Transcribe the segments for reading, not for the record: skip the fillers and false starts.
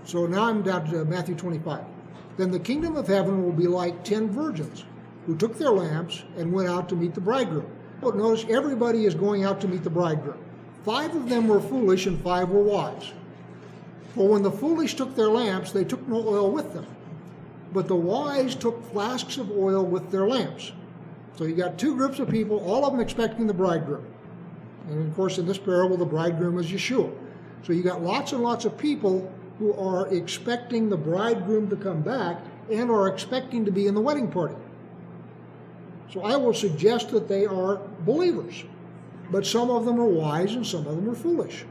So now I'm down to Matthew 25. Then the kingdom of heaven will be like 10 virgins who took their lamps and went out to meet the bridegroom. But notice everybody is going out to meet the bridegroom. 5 of them were foolish and 5 were wise. For when the foolish took their lamps, they took no oil with them. But the wise took flasks of oil with their lamps. So you got 2 groups of people, all of them expecting the bridegroom. And of course, in this parable, the bridegroom is Yeshua. So you got lots and lots of people who are expecting the bridegroom to come back and are expecting to be in the wedding party. So I will suggest that they are believers. But some of them are wise and some of them are foolish.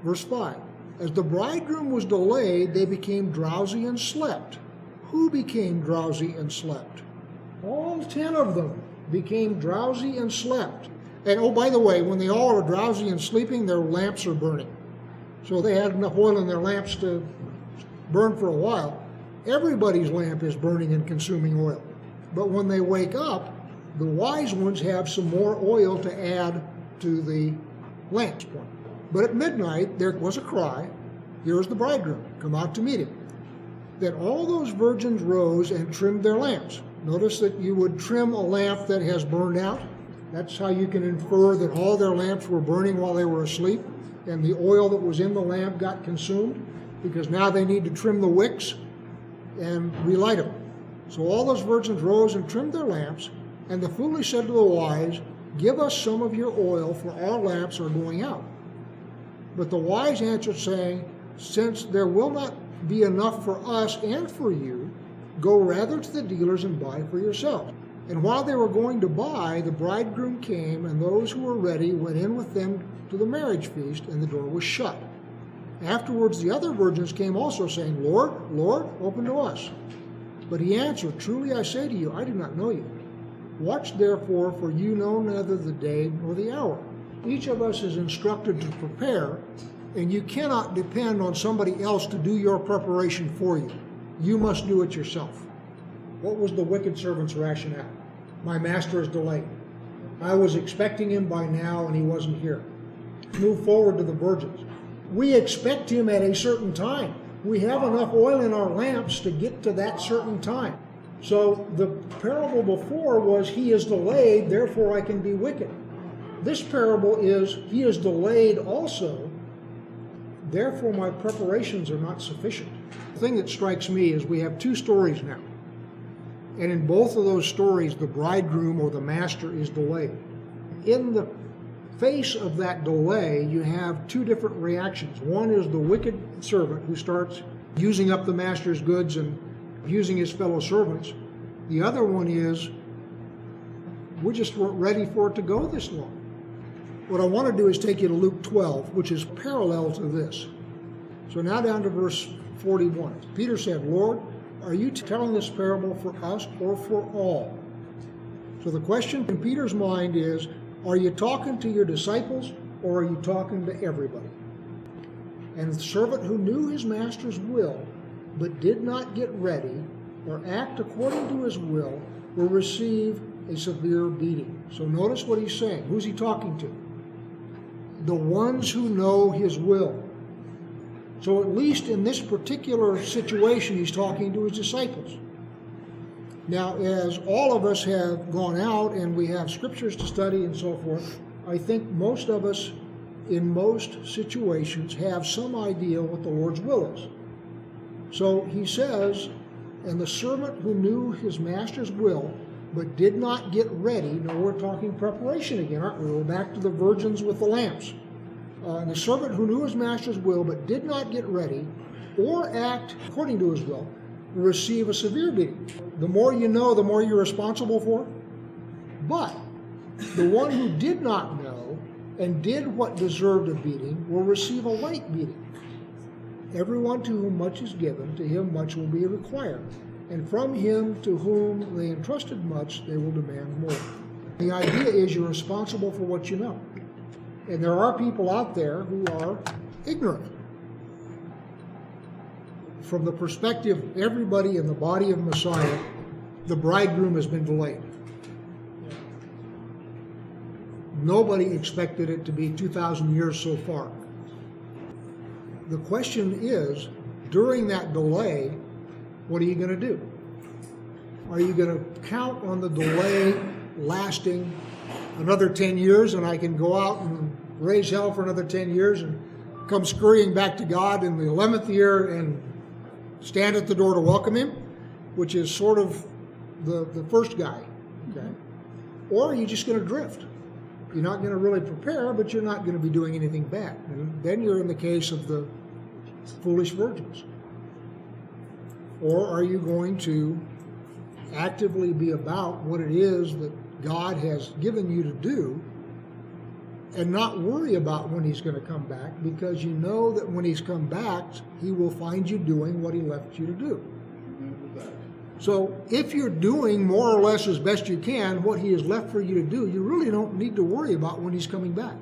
Verse 5. As the bridegroom was delayed, they became drowsy and slept. Who became drowsy and slept? All 10 of them became drowsy and slept. And oh, by the way, when they all are drowsy and sleeping, their lamps are burning. So they had enough oil in their lamps to burn for a while. Everybody's lamp is burning and consuming oil. But when they wake up, the wise ones have some more oil to add to the lamps. But at midnight, there was a cry, "Here is the bridegroom, come out to meet him." Then all those virgins rose and trimmed their lamps. Notice that you would trim a lamp that has burned out. That's how you can infer that all their lamps were burning while they were asleep, and the oil that was in the lamp got consumed, because now they need to trim the wicks and relight them. So all those virgins rose and trimmed their lamps, and the foolish said to the wise, "Give us some of your oil, for our lamps are going out." But the wise answered, saying, "Since there will not be enough for us and for you, go rather to the dealers and buy for yourselves." And while they were going to buy, the bridegroom came, and those who were ready went in with them to the marriage feast, and the door was shut. Afterwards the other virgins came also, saying, "Lord, Lord, open to us." But he answered, "Truly I say to you, I do not know you. Watch therefore, for you know neither the day nor the hour." Each of us is instructed to prepare, and you cannot depend on somebody else to do your preparation for you. You must do it yourself. What was the wicked servant's rationale? My master is delayed. I was expecting him by now and he wasn't here. Move forward to the virgins. We expect him at a certain time. We have enough oil in our lamps to get to that certain time. So the parable before was, he is delayed, therefore I can be wicked. This parable is, he is delayed also, therefore my preparations are not sufficient. The thing that strikes me is we have 2 stories now. And in both of those stories, the bridegroom or the master is delayed. In the face of that delay, you have 2 different reactions. One is the wicked servant who starts using up the master's goods and using his fellow servants. The other one is, we just weren't ready for it to go this long. What I want to do is take you to Luke 12, which is parallel to this. So now down to verse 41. Peter said, "Lord, are you telling this parable for us or for all?" So the question in Peter's mind is, are you talking to your disciples or are you talking to everybody? And the servant who knew his master's will but did not get ready or act according to his will receive a severe beating. So notice what he's saying. Who's he talking to? The ones who know his will. So at least in this particular situation, he's talking to his disciples. Now, as all of us have gone out and we have scriptures to study and so forth, I think most of us in most situations have some idea what the Lord's will is. So he says, and the servant who knew his master's will but did not get ready. Now we're talking preparation again, aren't we? We're back to the virgins with the lamps. And the servant who knew his master's will but did not get ready or act according to his will receive a severe beating. The more you know, the more you're responsible for. But the one who did not know and did what deserved a beating will receive a light beating. Everyone to whom much is given, to him much will be required. And from him to whom they entrusted much, they will demand more. The idea is you're responsible for what you know. And there are people out there who are ignorant. From the perspective of everybody in the body of Messiah, the bridegroom has been delayed. Nobody expected it to be 2,000 years so far. The question is, during that delay, what are you going to do? Are you going to count on the delay lasting another 10 years and I can go out and raise hell for another 10 years and come scurrying back to God in the 11th year and stand at the door to welcome him, which is sort of the first guy, okay? Or are you just going to drift? You're not going to really prepare, but you're not going to be doing anything bad. And then you're in the case of the foolish virgins. Or are you going to actively be about what it is that God has given you to do and not worry about when he's going to come back, because you know that when he's come back, he will find you doing what he left you to do. So if you're doing more or less as best you can what he has left for you to do, you really don't need to worry about when he's coming back.